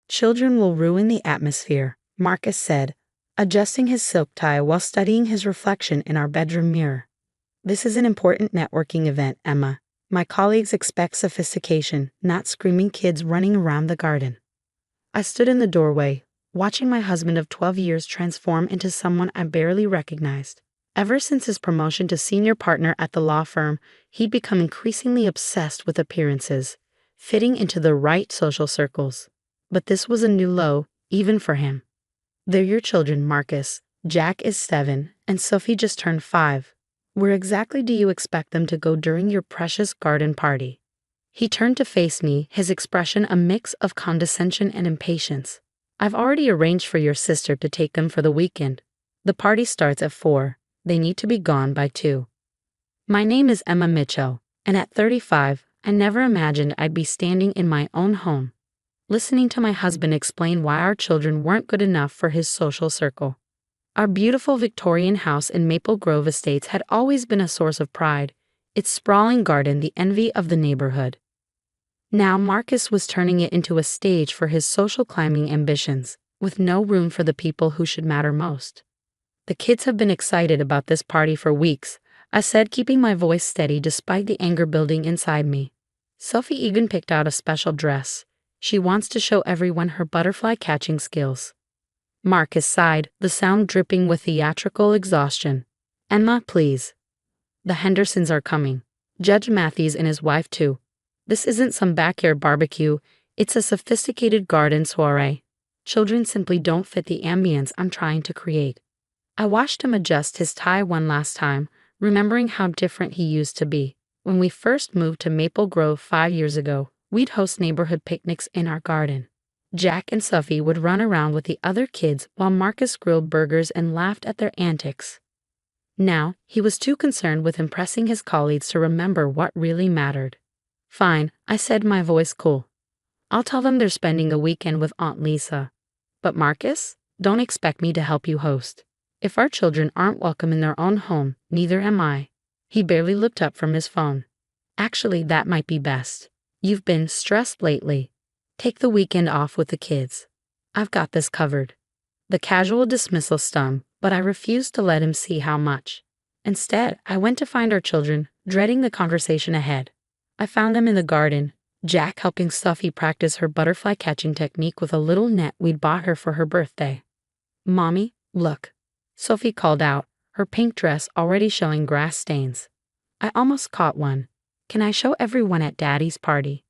Children will ruin the atmosphere, Marcus said, adjusting his silk tie while studying his reflection in our bedroom mirror. This is an important networking event, Emma. My colleagues expect sophistication, not screaming kids running around the garden. I stood in the doorway, watching my husband of 12 years transform into someone I barely recognized. Ever since his promotion to senior partner at the law firm, he'd become increasingly obsessed with appearances, fitting into the right social circles. But this was a new low, even for him. They're your children, Marcus. Jack is 7, and Sophie just turned 5. Where exactly do you expect them to go during your precious garden party? He turned to face me, his expression a mix of condescension and impatience. I've already arranged for your sister to take them for the weekend. The party starts at 4. They need to be gone by 2. My name is Emma Mitchell, and at 35, I never imagined I'd be standing in my own home, listening to my husband explain why our children weren't good enough for his social circle. Our beautiful Victorian house in Maple Grove Estates had always been a source of pride, its sprawling garden the envy of the neighborhood. Now Marcus was turning it into a stage for his social climbing ambitions, with no room for the people who should matter most. The kids have been excited about this party for weeks, I said, keeping my voice steady despite the anger building inside me. Sophie even picked out a special dress. She wants to show everyone her butterfly catching skills. Marcus sighed, the sound dripping with theatrical exhaustion. Emma, please. The Hendersons are coming. Judge Matthews and his wife too. This isn't some backyard barbecue, it's a sophisticated garden soiree. Children simply don't fit the ambience I'm trying to create. I watched him adjust his tie one last time, remembering how different he used to be. When we first moved to Maple Grove 5 years ago, we'd host neighborhood picnics in our garden. Jack and Sophie would run around with the other kids while Marcus grilled burgers and laughed at their antics. Now, he was too concerned with impressing his colleagues to remember what really mattered. Fine, I said, my voice cool. I'll tell them they're spending a weekend with Aunt Lisa. But Marcus, don't expect me to help you host. If our children aren't welcome in their own home, neither am I. He barely looked up from his phone. Actually, that might be best. You've been stressed lately. Take the weekend off with the kids. I've got this covered. The casual dismissal stung, but I refused to let him see how much. Instead, I went to find our children, dreading the conversation ahead. I found them in the garden, Jack helping Sophie practice her butterfly catching technique with a little net we'd bought her for her birthday. Mommy, look. Sophie called out, her pink dress already showing grass stains. I almost caught one. Can I show everyone at Daddy's party?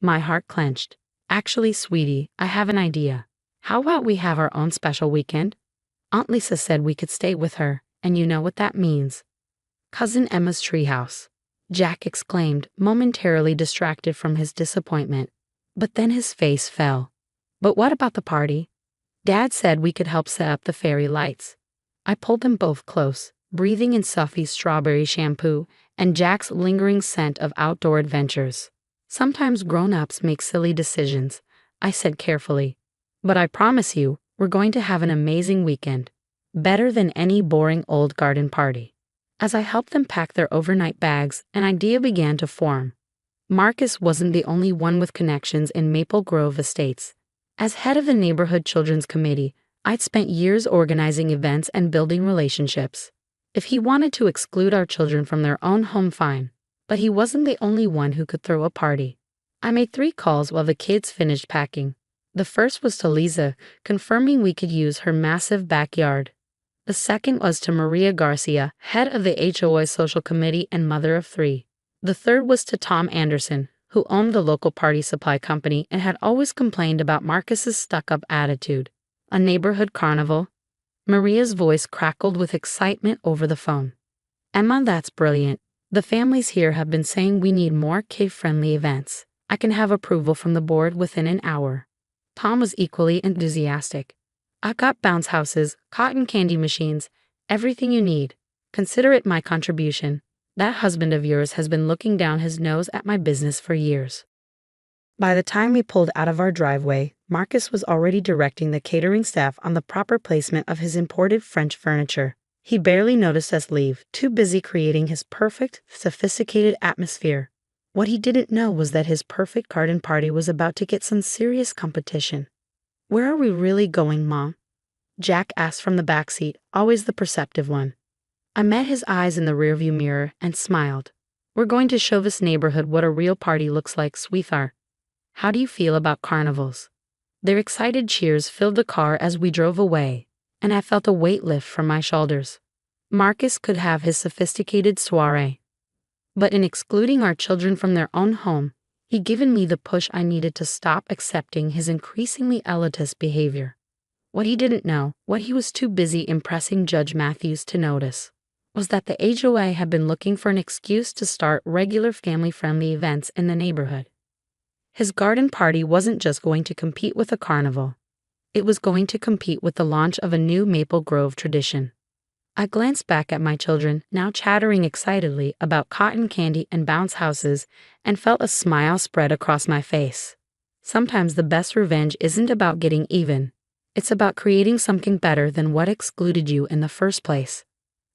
My heart clenched. Actually, sweetie, I have an idea. How about we have our own special weekend? Aunt Lisa said we could stay with her, and you know what that means. Cousin Emma's treehouse. Jack exclaimed, momentarily distracted from his disappointment. But then his face fell. But what about the party? Dad said we could help set up the fairy lights. I pulled them both close, breathing in Sophie's strawberry shampoo and Jack's lingering scent of outdoor adventures. Sometimes grown-ups make silly decisions, I said carefully. But I promise you, we're going to have an amazing weekend. Better than any boring old garden party. As I helped them pack their overnight bags, an idea began to form. Marcus wasn't the only one with connections in Maple Grove Estates. As head of the Neighborhood Children's Committee, I'd spent years organizing events and building relationships. If he wanted to exclude our children from their own home, fine. But he wasn't the only one who could throw a party. I made 3 calls while the kids finished packing. The first was to Lisa, confirming we could use her massive backyard. The second was to Maria Garcia, head of the HOA social committee and mother of 3. The third was to Tom Anderson, who owned the local party supply company and had always complained about Marcus's stuck-up attitude. A neighborhood carnival? Maria's voice crackled with excitement over the phone. Emma, that's brilliant. The families here have been saying we need more kid-friendly events. I can have approval from the board within an hour. Tom was equally enthusiastic. I've got bounce houses, cotton candy machines, everything you need. Consider it my contribution. That husband of yours has been looking down his nose at my business for years. By the time we pulled out of our driveway, Marcus was already directing the catering staff on the proper placement of his imported French furniture. He barely noticed us leave, too busy creating his perfect, sophisticated atmosphere. What he didn't know was that his perfect garden party was about to get some serious competition. Where are we really going, Mom? Jack asked from the back seat, always the perceptive one. I met his eyes in the rearview mirror and smiled. We're going to show this neighborhood what a real party looks like, sweetheart. How do you feel about carnivals? Their excited cheers filled the car as we drove away, and I felt a weight lift from my shoulders. Marcus could have his sophisticated soiree, but in excluding our children from their own home, he'd given me the push I needed to stop accepting his increasingly elitist behavior. What he didn't know, what he was too busy impressing Judge Matthews to notice, was that the HOA had been looking for an excuse to start regular family-friendly events in the neighborhood. His garden party wasn't just going to compete with a carnival. It was going to compete with the launch of a new Maple Grove tradition. I glanced back at my children, now chattering excitedly about cotton candy and bounce houses, and felt a smile spread across my face. Sometimes the best revenge isn't about getting even. It's about creating something better than what excluded you in the first place.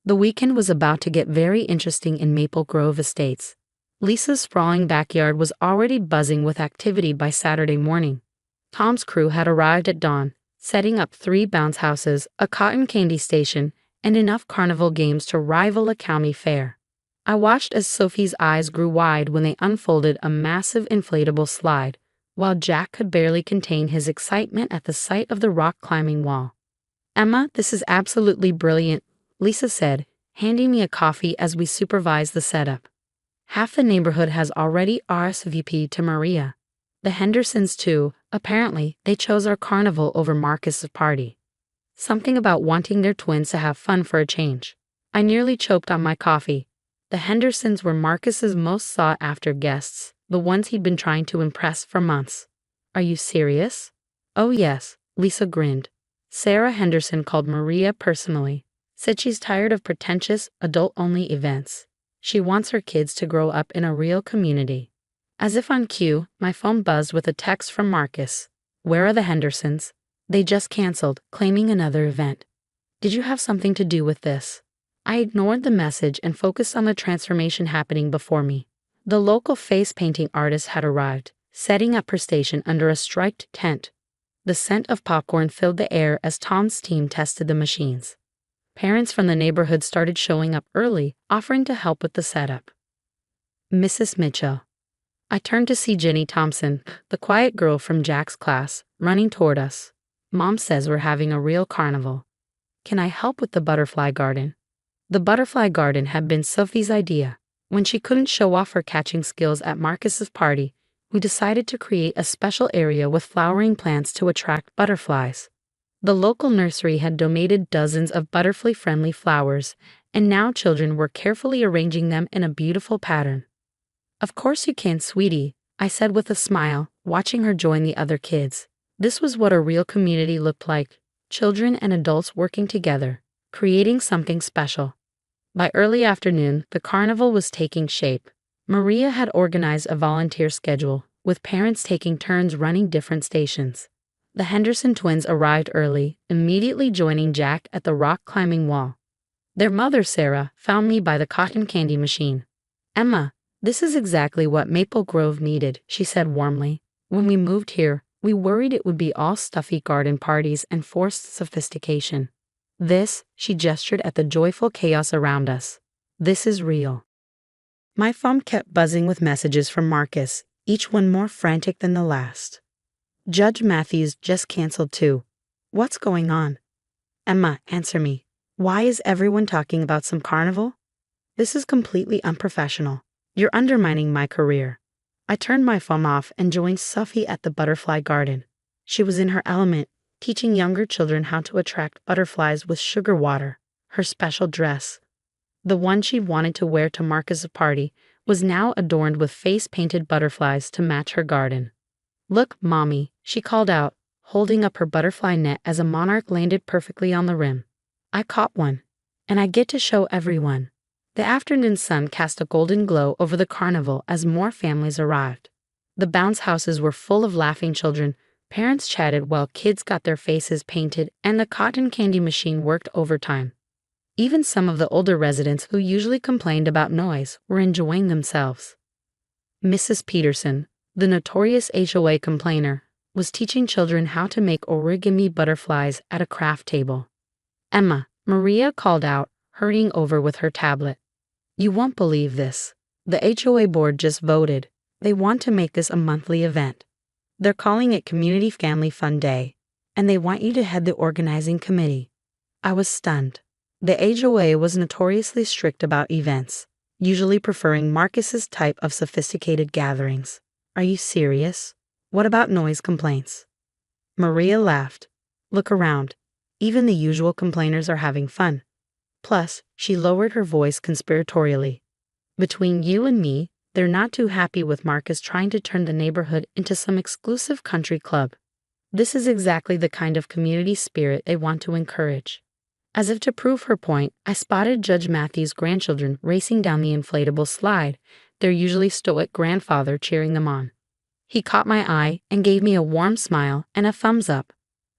The weekend was about to get very interesting in Maple Grove Estates. Lisa's sprawling backyard was already buzzing with activity by Saturday morning. Tom's crew had arrived at dawn, setting up 3 bounce houses, a cotton candy station, and enough carnival games to rival a county fair. I watched as Sophie's eyes grew wide when they unfolded a massive inflatable slide, while Jack could barely contain his excitement at the sight of the rock climbing wall. "Emma, this is absolutely brilliant," Lisa said, handing me a coffee as we supervised the setup. "Half the neighborhood has already RSVP'd to Maria. The Hendersons too. Apparently, they chose our carnival over Marcus's party. Something about wanting their twins to have fun for a change." I nearly choked on my coffee. The Hendersons were Marcus's most sought-after guests, the ones he'd been trying to impress for months. "Are you serious?" "Oh yes," Lisa grinned. "Sarah Henderson called Maria personally. Said she's tired of pretentious, adult-only events. She wants her kids to grow up in a real community." As if on cue, my phone buzzed with a text from Marcus. "Where are the Hendersons? They just canceled, claiming another event. Did you have something to do with this?" I ignored the message and focused on the transformation happening before me. The local face-painting artist had arrived, setting up her station under a striped tent. The scent of popcorn filled the air as Tom's team tested the machines. Parents from the neighborhood started showing up early, offering to help with the setup. "Mrs. Mitchell." I turned to see Jenny Thompson, the quiet girl from Jack's class, running toward us. "Mom says we're having a real carnival. Can I help with the butterfly garden?" The butterfly garden had been Sophie's idea. When she couldn't show off her catching skills at Marcus's party, we decided to create a special area with flowering plants to attract butterflies. The local nursery had donated dozens of butterfly-friendly flowers, and now children were carefully arranging them in a beautiful pattern. "Of course you can, sweetie," I said with a smile, watching her join the other kids. This was what a real community looked like, children and adults working together, creating something special. By early afternoon, the carnival was taking shape. Maria had organized a volunteer schedule, with parents taking turns running different stations. The Henderson twins arrived early, immediately joining Jack at the rock climbing wall. Their mother, Sarah, found me by the cotton candy machine. "Emma, this is exactly what Maple Grove needed," she said warmly. "When we moved here, we worried it would be all stuffy garden parties and forced sophistication. This," she gestured at the joyful chaos around us, "this is real." My phone kept buzzing with messages from Marcus, each one more frantic than the last. "Judge Matthews just canceled too. What's going on? Emma, answer me. Why is everyone talking about some carnival? This is completely unprofessional. You're undermining my career." I turned my phone off and joined Sophie at the butterfly garden. She was in her element, teaching younger children how to attract butterflies with sugar water, her special dress. The one she wanted to wear to Marcus's party was now adorned with face-painted butterflies to match her garden. "Look, Mommy," she called out, holding up her butterfly net as a monarch landed perfectly on the rim. "I caught one, and I get to show everyone." The afternoon sun cast a golden glow over the carnival as more families arrived. The bounce houses were full of laughing children. Parents chatted while kids got their faces painted, and the cotton candy machine worked overtime. Even some of the older residents who usually complained about noise were enjoying themselves. Mrs. Peterson, the notorious HOA complainer, was teaching children how to make origami butterflies at a craft table. "Emma," Maria called out, hurrying over with her tablet. "You won't believe this. The HOA board just voted. They want to make this a monthly event. They're calling it Community Family Fun Day, and they want you to head the organizing committee." I was stunned. The HOA was notoriously strict about events, usually preferring Marcus's type of sophisticated gatherings. "Are you serious? What about noise complaints?" Maria laughed. "Look around. Even the usual complainers are having fun." Plus, she lowered her voice conspiratorially. "Between you and me, they're not too happy with Marcus trying to turn the neighborhood into some exclusive country club. This is exactly the kind of community spirit they want to encourage." As if to prove her point, I spotted Judge Matthew's grandchildren racing down the inflatable slide, their usually stoic grandfather cheering them on. He caught my eye and gave me a warm smile and a thumbs up.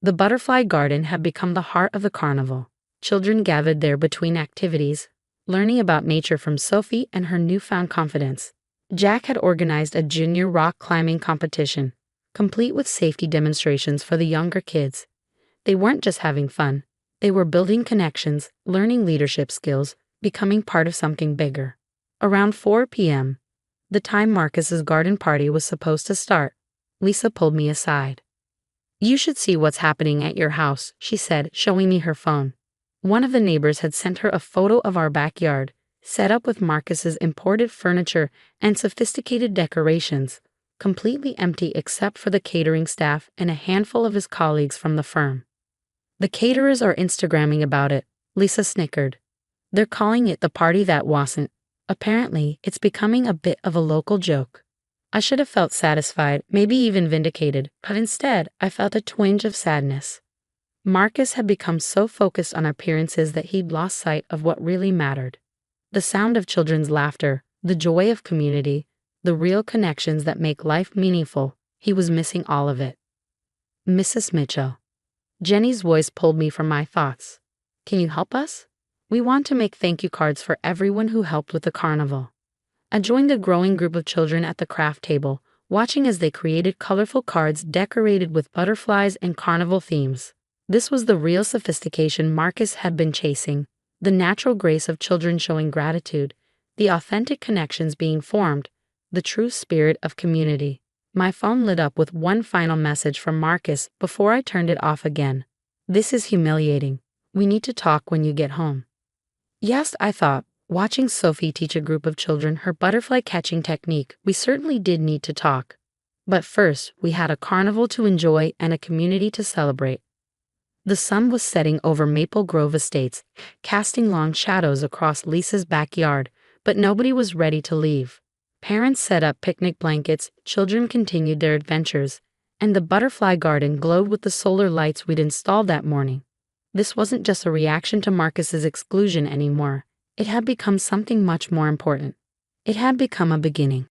The butterfly garden had become the heart of the carnival. Children gathered there between activities, learning about nature from Sophie and her newfound confidence. Jack had organized a junior rock climbing competition, complete with safety demonstrations for the younger kids. They weren't just having fun. They were building connections, learning leadership skills, becoming part of something bigger. Around 4 p.m., the time Marcus's garden party was supposed to start, Lisa pulled me aside. "You should see what's happening at your house," she said, showing me her phone. One of the neighbors had sent her a photo of our backyard, set up with Marcus's imported furniture and sophisticated decorations, completely empty except for the catering staff and a handful of his colleagues from the firm. "The caterers are Instagramming about it," Lisa snickered. "They're calling it the party that wasn't. Apparently, it's becoming a bit of a local joke." I should have felt satisfied, maybe even vindicated, but instead, I felt a twinge of sadness. Marcus had become so focused on appearances that he'd lost sight of what really mattered. The sound of children's laughter, the joy of community, the real connections that make life meaningful, he was missing all of it. "Mrs. Mitchell." Jenny's voice pulled me from my thoughts. "Can you help us? We want to make thank you cards for everyone who helped with the carnival." I joined a growing group of children at the craft table, watching as they created colorful cards decorated with butterflies and carnival themes. This was the real sophistication Marcus had been chasing, the natural grace of children showing gratitude, the authentic connections being formed, the true spirit of community. My phone lit up with one final message from Marcus before I turned it off again. "This is humiliating. We need to talk when you get home." Yes, I thought, watching Sophie teach a group of children her butterfly catching technique, we certainly did need to talk. But first, we had a carnival to enjoy and a community to celebrate. The sun was setting over Maple Grove Estates, casting long shadows across Lisa's backyard, but nobody was ready to leave. Parents set up picnic blankets, children continued their adventures, and the butterfly garden glowed with the solar lights we'd installed that morning. This wasn't just a reaction to Marcus's exclusion anymore. It had become something much more important. It had become a beginning.